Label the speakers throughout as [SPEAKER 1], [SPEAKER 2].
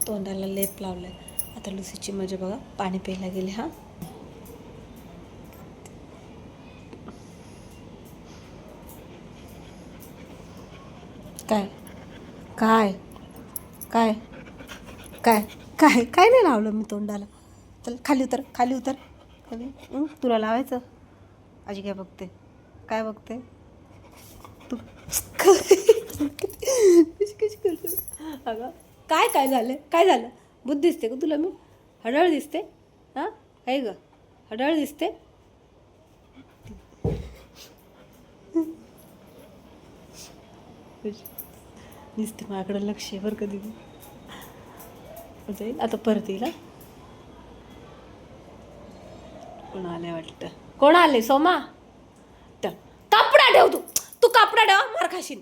[SPEAKER 1] तोंडाला लेप लावलाय. आता लुसीची मजा बघा, पाणी प्यायला गेले. हा काय काय काय काय काय काय नाही लावलं मी तोंडाला. चल खाली उतर, खाली उतर, खाली. तुला लावायचं. आजी काय बघते, काय बघते तू? कशी कशी करतो अगं? काय काय झालं, काय झालं? बुद्ध दिसते का तुला मी? हडळ दिसते? हां काय ग, हडळ दिसते? दिसते माझ्याकडं लक्ष आहे बरं. कधी जाईल आता परत येईल. कोण आले वाटतं, कोण आले? सोमा तर कपडा ठेव तू, तू कपडा ठेव, मार खाशील.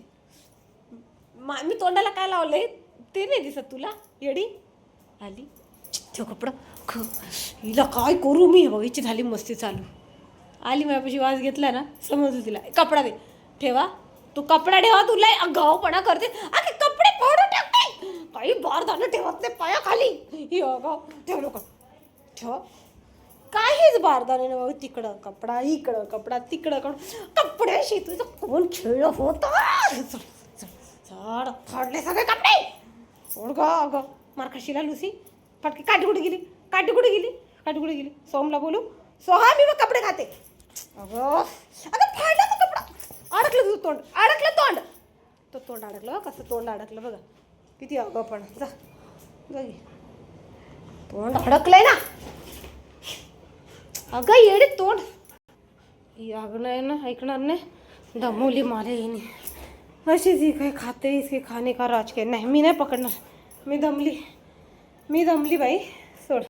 [SPEAKER 1] मी तोंडाला काय लावलंय ते नाही दिसत तुला? येडी आली. ठेव कपडा. हिला काय करू मी? हो हिची झाली मस्ती चालू. आली माझ्यापाशी वास घेतला ना, समजलं तिला. कपडा दे, ठेवा तू, कपडा ठेवा. तुला गावपणा करते. अरे कपडे फाडून टाकते. काही बार झालं ठेवत नाही पायाखाली. ही अगाव ठेव लोक, ठेव. काहीच बारदाने ना बाबा. तिकडं कपडा, इकडं कपडा, तिकडं कपड्याशी तुझं कोण खेळ होता? झाड फाडले सगळे कपडे. सोड ग अगं, मार खाशीला लुसी. फटकी. काठी कुठे गेली, काठी कुठे गेली, काठी कुठे गेली? सोमला बोलू. सोहा मी मग कपडे खाते. अगं अगं फाडला तो कपडा. अडकलं तुझं तोंड, अडकलं तोंड. तो तोंड अडकलं. कसं तोंड अडकलं बघा. किती अगं पण. जा जा, तोंड अडकलंय ना अगं येडे तोंड. अगं नाही ना, ऐकणार नाही. दमवली मला येणे अशीच. ही काय खाते, इसके खाने का राज के. नाही मी नाही पकडणार. मी दमली, मी दमली बाई.